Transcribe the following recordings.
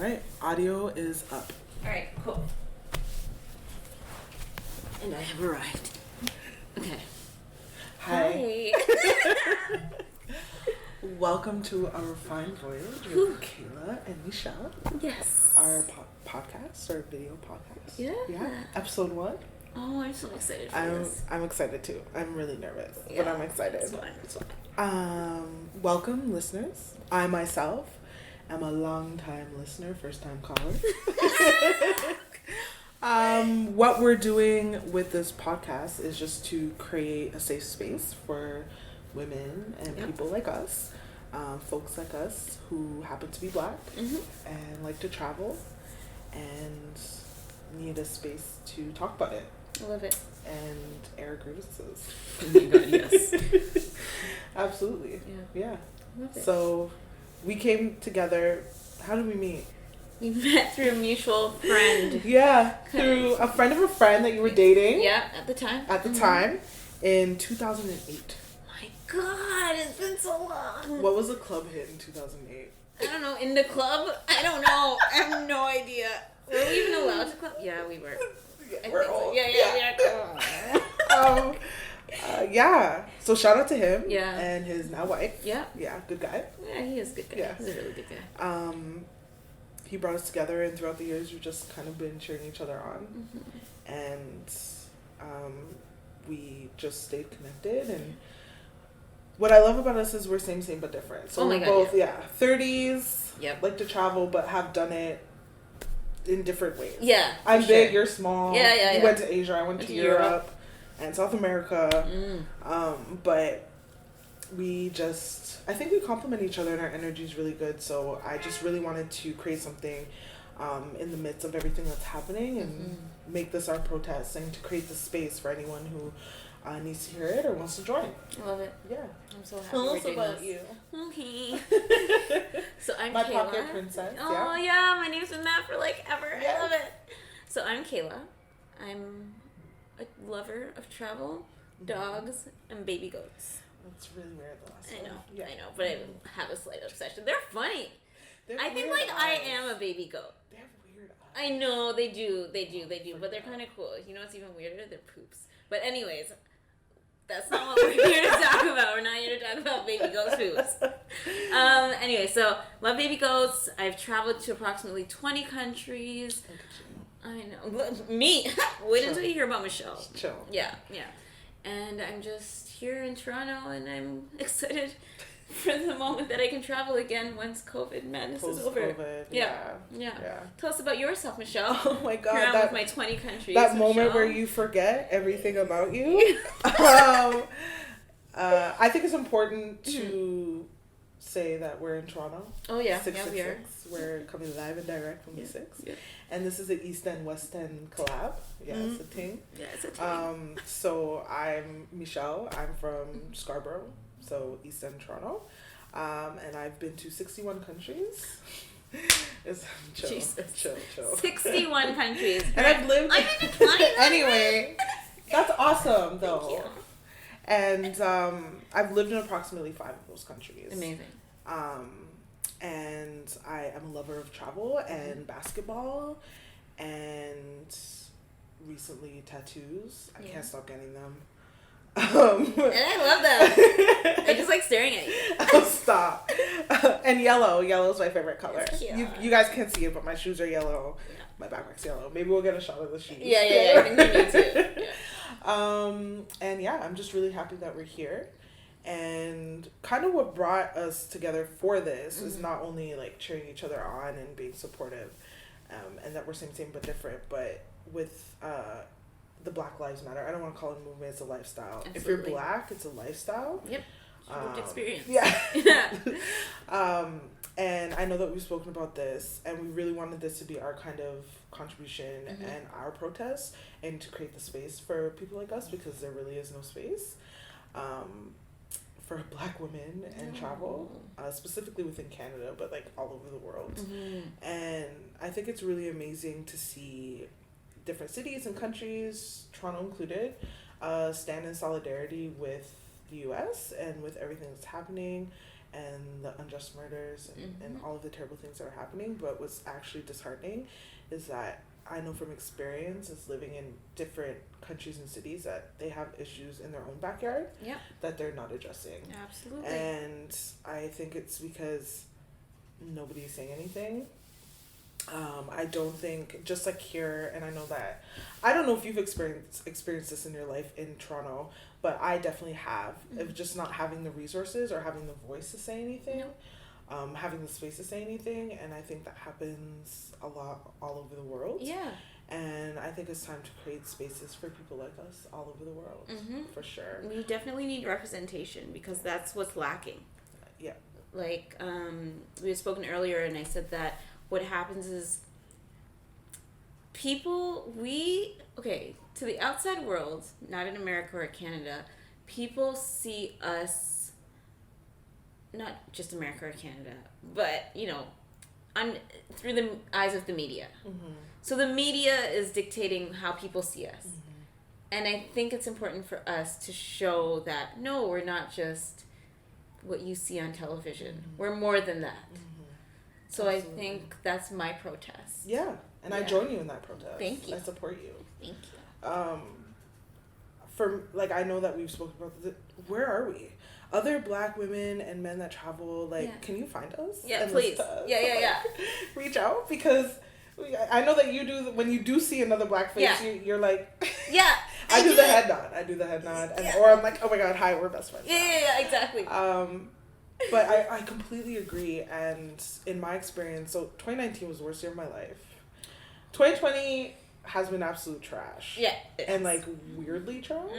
right, audio is up. Alright, cool. And I have arrived. Okay. Hi. Welcome to our fine voyage with Kaila and Michelle. Yes. Our podcast, our video podcast. Yeah. Episode 1. Oh, I'm so excited for this. I'm excited too. I'm really nervous, Yeah, but I'm excited. It's fine. Welcome, listeners. I myself am a long-time listener, first-time caller. What we're doing with this podcast is just to create a safe space for women and people like us, folks like us who happen to be Black and like to travel and need a space to talk about it. I love it. And air grievances. Oh my god, yes. Absolutely. Yeah. Love it. So we came together. How did we meet? We met through a mutual friend. Yeah, through a friend of a friend that you were dating. Yeah, at the time. At the time, in 2008. My god, it's been so long. What was the club hit in 2008? I don't know, in the club? I don't know. I have no idea. Were we even allowed to club? Yeah, we were. Yeah, I we're think so. old. Yeah. Yeah. So shout out to him. Yeah. And his now wife. Yeah. Yeah, good guy. Yeah, he is a good guy. Yeah. He's a really good guy. He brought us together, and throughout the years, we've just kind of been cheering each other on. And we just stayed connected. And what I love about us is we're same but different. So we're both 30s, like to travel, but have done it in different ways. Yeah, I'm big, you're small. Yeah. You went to Asia, I went to Europe and South America. But I think we complement each other and our energy is really good. So I just really wanted to create something in the midst of everything that's happening and make this our protest and to create the space for anyone who needs to hear it or wants to join. I love it. Yeah. I'm so happy Tell we're us doing about this. you. Okay. So I'm my Kaila. pocket princess. Oh yeah, my name's been that for like ever. Yes. I love it. So I'm Kaila. I'm a lover of travel, dogs, and baby goats. That's really weird. The last one. I know, but I have a slight obsession. They're funny. I think like eyes. I am a baby goat. They have weird eyes. I know they do, but they're kind of cool. You know what's even weirder? They're poops. But anyways, that's not what we're here to talk about. We're not here to talk about baby goats poops. Anyway, so love baby goats. I've traveled to approximately 20 countries. I know. Me. Wait until you hear about Michelle. Chill. Yeah. And I'm just here in Toronto, and I'm excited for the moment that I can travel again once COVID madness is over. Post-COVID, yeah. Tell us about yourself, Michelle. Oh my God. Here I'm with my 20 countries. That Michelle. moment where you forget everything about you. I think it's important to say that we're in Toronto. Oh yeah, 666. We're coming live and direct from the 6. Yeah. And this is an East End West End collab. Yeah, it's a thing. Yeah, it's a thing. So I'm Michelle. I'm from Scarborough, so East End Toronto. And I've been to 61 countries. It's chill. 61 countries. And I've lived. I'm in decline. Anyway, that's awesome though. Thank you. And I've lived in approximately 5 of those countries. Amazing. And I am a lover of travel and basketball, and recently tattoos. I can't stop getting them. And I love them. I just like staring at you. Oh, stop. And yellow. Yellow is my favorite color. You guys can't see it, but my shoes are yellow. Yeah. My backpack's yellow. Maybe we'll get a shot of the shoes. Yeah. I think we need to. Yeah. And yeah, I'm just really happy that we're here. And kind of what brought us together for this is not only like cheering each other on and being supportive, and that we're same but different, but with the Black Lives Matter. I don't want to call it a movement, it's a lifestyle. Absolutely. If you're Black, it's a lifestyle. Yep. Lived experience. Yeah. And I know that we've spoken about this, and we really wanted this to be our kind of contribution and our protest, and to create the space for people like us, because there really is no space for Black women and travel, specifically within Canada, but like all over the world. And I think it's really amazing to see different cities and countries, Toronto included, stand in solidarity with the US and with everything that's happening, and the unjust murders and all of the terrible things that are happening. But what's actually disheartening is that I know from experience is living in different countries and cities that they have issues in their own backyard that they're not addressing. Absolutely. And I think it's because nobody's saying anything. I don't think, just like here, and I know that, I don't know if you've experienced this in your life in Toronto, but I definitely have, of just not having the resources or having the voice to say anything, having the space to say anything, and I think that happens a lot all over the world. Yeah. And I think it's time to create spaces for people like us all over the world, for sure. We definitely need representation because that's what's lacking. Yeah. Like, we had spoken earlier, and I said that what happens is to the outside world, not in America or Canada, people see us, not just America or Canada, but, through the eyes of the media. So the media is dictating how people see us. And I think it's important for us to show that, no, we're not just what you see on television. We're more than that. So absolutely. I think that's my protest. Yeah, and I join you in that protest. Thank you. I support you. Thank you. I know that we've spoken about this. Where are we? Other Black women and men that travel, can you find us? Yeah, please. Yeah. Reach out, because I know that you do, when you do see another Black face, you're like... Yeah. I do the head nod. Or I'm like, oh my God, hi, we're best friends. Yeah, exactly. But I completely agree, and in my experience, so 2019 was the worst year of my life. 2020 has been absolute trash. Yeah. And weirdly trash,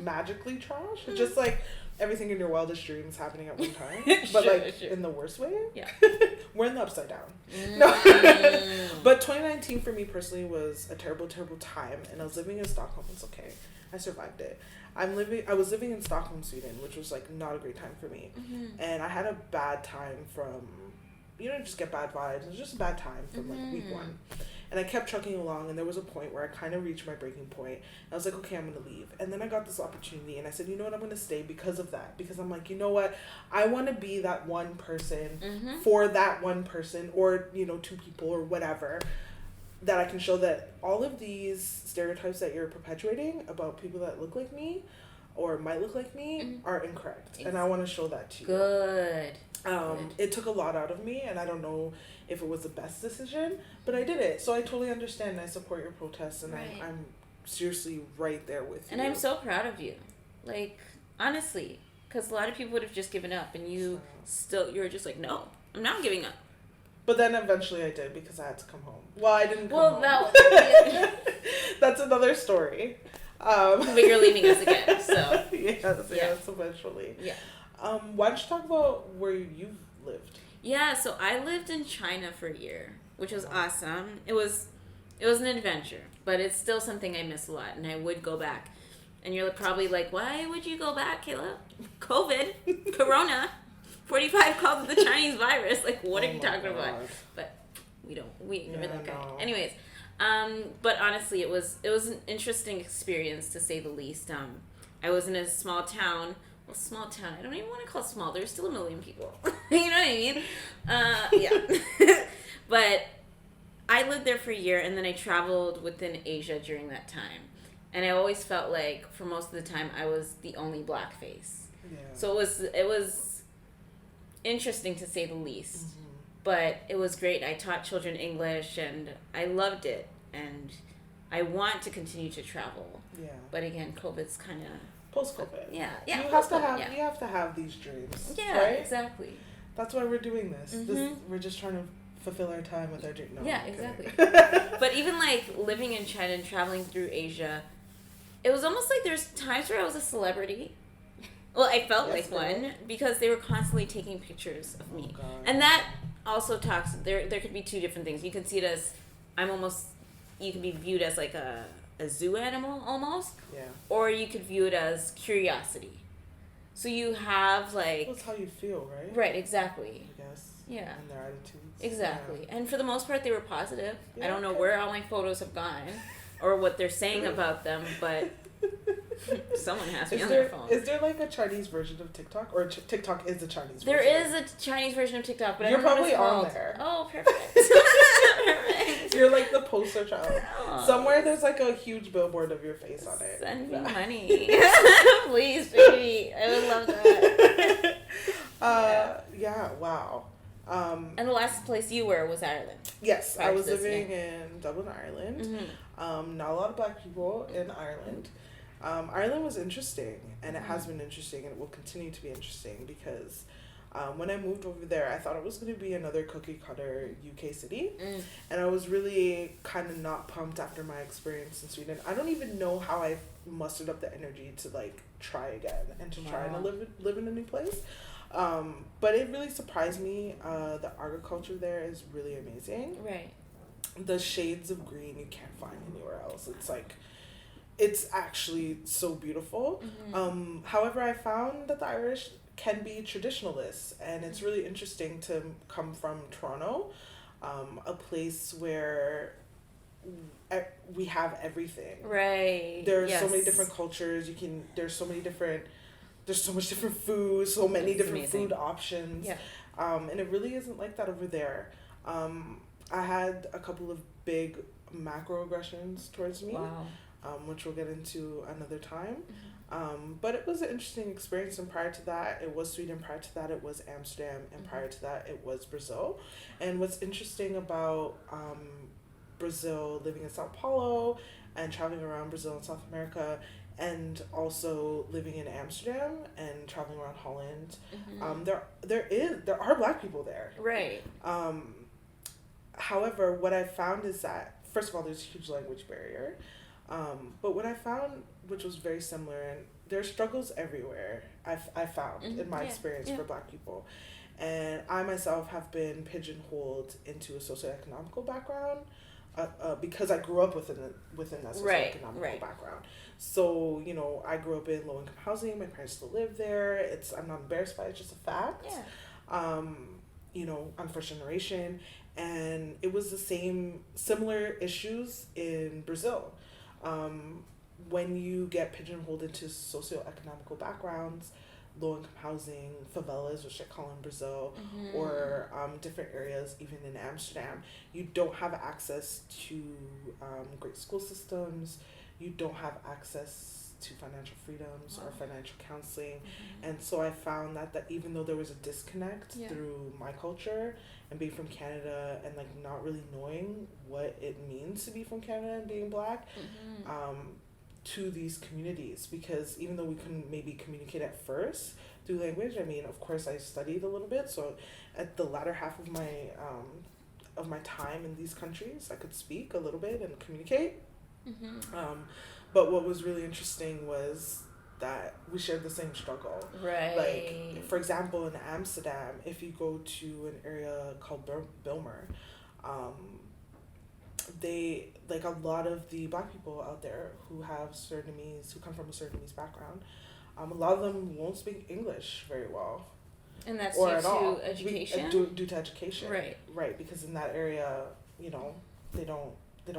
magically trash. It's just everything in your wildest dreams happening at one time, but in the worst way. Yeah. We're in the upside down. No. But 2019 for me personally was a terrible, terrible time, and I was living in Stockholm. It's okay. I survived it. I was living in Stockholm, Sweden, which was not a great time for me. And I had a bad time from, just get bad vibes. It was just a bad time from week one. And I kept trucking along, and there was a point where I kind of reached my breaking point. I was like, okay, I'm going to leave. And then I got this opportunity, and I said, you know what, I'm going to stay because of that. Because I'm like, you know what, I want to be that one person for that one person, or, 2 people or whatever, that I can show that all of these stereotypes that you're perpetuating about people that look like me or might look like me are incorrect. Exactly. And I want to show that to you. Good. It took a lot out of me, and I don't know if it was the best decision, but I did it. So I totally understand, and I support your protests, and I'm seriously right there with you. And I'm so proud of you. Honestly, because a lot of people would have just given up, and you were just like, no, I'm not giving up. But then eventually I did, because I had to come home. Well, I didn't come home. That's another story. But you're leaving us again, so. Yes, eventually. Yeah. Why don't you talk about where you've lived? Yeah, so I lived in China for a year, which was awesome. It was an adventure, but it's still something I miss a lot, and I would go back. And you're probably like, why would you go back, Kaila? COVID, Corona, 45 called it the Chinese virus. What are you talking about? But we ignore that guy. No. Anyways, but honestly, it was an interesting experience, to say the least. I was in a small town. Well, small town. I don't even want to call it small. There's still 1 million people. You know what I mean? Yeah. But I lived there for a year, and then I traveled within Asia during that time. And I always felt like, for most of the time, I was the only Black face. Yeah. So it was interesting, to say the least. But it was great. I taught children English, and I loved it. And I want to continue to travel. Yeah. But again, COVID's kind of... Post-COVID. Yeah. You have to have these dreams. Yeah, right? Exactly. That's why we're doing this. We're just trying to fulfill our time with our dream. No, yeah, exactly. But even living in China and traveling through Asia, it was almost like there's times where I was a celebrity. Well, I felt one, because they were constantly taking pictures of me. God. And that also talks, there could be 2 different things. You can see it as, you can be viewed as a zoo animal almost. Yeah. Or you could view it as curiosity. So you have that's how you feel, right? Right, exactly. I guess. Yeah. And their attitudes. Exactly. Yeah. And for the most part, they were positive. Yeah, I don't know where all my photos have gone or what they're saying about them, but Someone has me on their phone. Is there like a Chinese version of TikTok, or TikTok is the Chinese There version? is a Chinese version of TikTok, but You're I don't know what probably it's on there. Oh, perfect. You're like the poster child. Oh. Somewhere there's like a huge billboard of your face on it. Send me money. Please, baby. I would love that. Yeah, wow. And the last place you were was Ireland. Yes, I was Practice, living in Dublin, Ireland. Mm-hmm. Not a lot of black people in Ireland. Ireland was interesting, and it has been interesting, and it will continue to be interesting because when I moved over there, I thought it was going to be another cookie cutter UK city, and I was really kind of not pumped after my experience in Sweden. I don't even know how I mustered up the energy to like try again and to try to live in a new place. But it really surprised me. The agriculture there is really amazing. Right. The shades of green you can't find anywhere else. It's like, it's actually so beautiful. However, I found that the Irish can be traditionalists, and it's really interesting to come from Toronto, a place where we have everything. Right. There's so many different cultures. There's so much different food, so many different food options. Yeah. And it really isn't like that over there. I had a couple of big macroaggressions towards me. Wow. Which we'll get into another time. But it was an interesting experience, and prior to that, it was Sweden. Prior to that, it was Amsterdam, and prior to that, it was Brazil. And what's interesting about Brazil, living in Sao Paulo and traveling around Brazil and South America, and also living in Amsterdam and traveling around Holland, there are black people there. Right. However, what I found is that, first of all, there's a huge language barrier. But what I found, which was very similar, and there are struggles everywhere, I found in my experience for black people. And I myself have been pigeonholed into a socioeconomical background because I grew up within that socioeconomical background. So, you know, I grew up in low-income housing. My parents still live there. I'm not embarrassed by it. It's just a fact. Yeah. You know, I'm first generation. And it was similar issues in Brazil. When you get pigeonholed into socioeconomical backgrounds, low-income housing, favelas, which they call in Brazil, or different areas, even in Amsterdam, you don't have access to great school systems. You don't have access to financial freedoms or financial counseling. And so I found that even though there was a disconnect through my culture and being from Canada and like not really knowing what it means to be from Canada and being black, to these communities, because even though we couldn't maybe communicate at first through language, I mean, of course I studied a little bit, so at the latter half of my time in these countries, I could speak a little bit and communicate. But what was really interesting was that we shared the same struggle. Right. Like, for example, in Amsterdam, if you go to an area called Bilmer, they, like, a lot of the black people out there who come from a Surinamese background, a lot of them won't speak English very well. And that's or due at to all. education? Due to education. Right. Right, because in that area, you know, they don't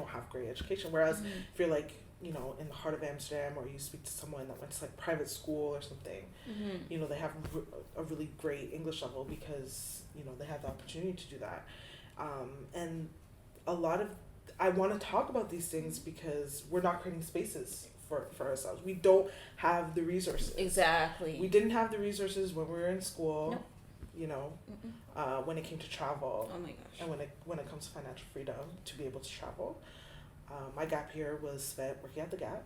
have great education. Whereas if you're like, you know, in the heart of Amsterdam, or you speak to someone that went to like private school or something, you know, they have a really great English level because, you know, they have the opportunity to do that. And I want to talk about these things because we're not creating spaces for ourselves. We don't have the resources. Exactly. We didn't have the resources when we were in school. Nope. You know, when it came to travel. Oh my gosh. And when it comes to financial freedom, to be able to travel. My gap year was spent working at the Gap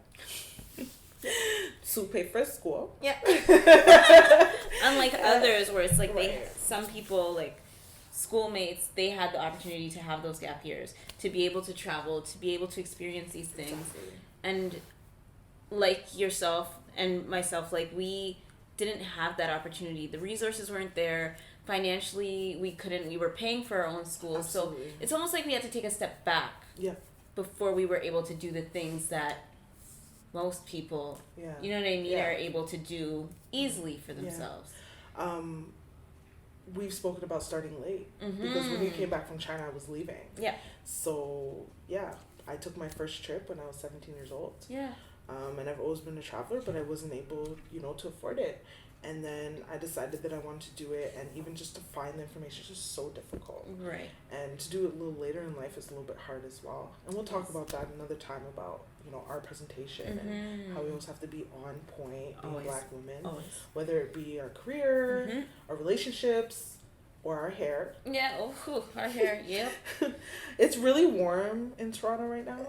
to pay for school. Yeah. Unlike others where it's like some people, like schoolmates, they had the opportunity to have those gap years, to be able to travel, to be able to experience these things. Exactly. And like yourself and myself, like we didn't have that opportunity. The resources weren't there. Financially, we were paying for our own schools. Absolutely. So it's almost like we had to take a step back. Yeah. Before we were able to do the things that most people, you know what I mean, are able to do easily for themselves. We've spoken about starting late because when we came back from China, I was leaving. Yeah. So, I took my first trip when I was 17 years old. Yeah. And I've always been a traveler, but I wasn't able, to afford it. And then I decided that I wanted to do it, and even just to find the information is just so difficult. Right. And to do it a little later in life is a little bit hard as well. And we'll talk about that another time about, our presentation and how we always have to be on point being Black women. Always. Whether it be our career, our relationships, or our hair. Yeah, our hair, yep. It's really warm in Toronto right now.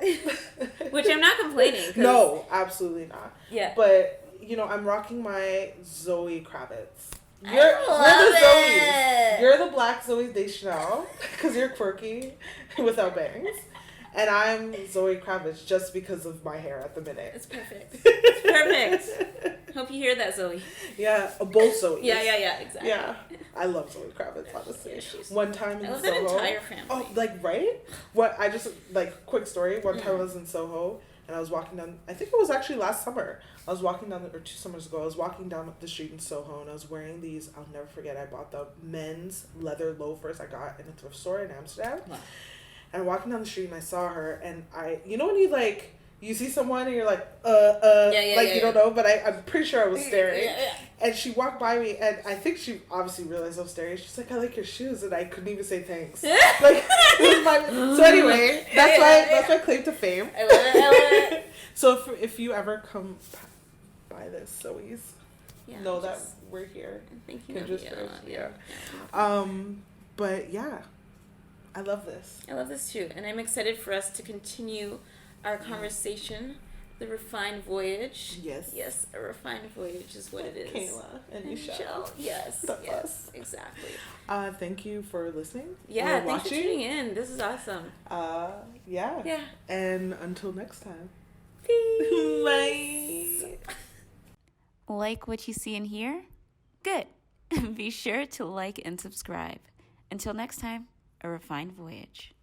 Which I'm not complaining. No, absolutely not. Yeah. But, I'm rocking my Zoe Kravitz. You're the Zoes. You're the Black Zoe Deschanel because you're quirky without bangs. And I'm Zoe Kravitz just because of my hair at the minute. It's perfect. It's perfect. Hope you hear that, Zoe. Yeah, both Zoes. Yeah, exactly. Yeah, I love Zoe Kravitz, honestly. Yeah, one time in I love Soho. that entire family. Oh, right? Quick story. One time I was in Soho and I was walking down, I think it was actually last summer. I was walking down, or 2 summers ago, I was walking down the street in Soho and I was wearing these, I'll never forget, I bought the men's leather loafers I got in a thrift store in Amsterdam. Wow. And I'm walking down the street and I saw her and when you see someone and you're like, you don't know, but I'm pretty sure I was staring. Yeah. And she walked by me and I think she obviously realized I was staring. She's like, I like your shoes. And I couldn't even say thanks. So anyway, that's my claim to fame. I love it. So if you ever come by this, Zoe's, know that we're here. Thank you. Yeah. But yeah, I love this. I love this too. And I'm excited for us to continue our conversation, the refined voyage. Yes, a refined voyage is what it is. Kaila and Michelle. Yes, that's us. Exactly. Thank you for listening. Yeah, thanks for tuning in. This is awesome. Yeah. And until next time. Peace. Bye. Like what you see and hear? Good. Be sure to like and subscribe. Until next time, a refined voyage.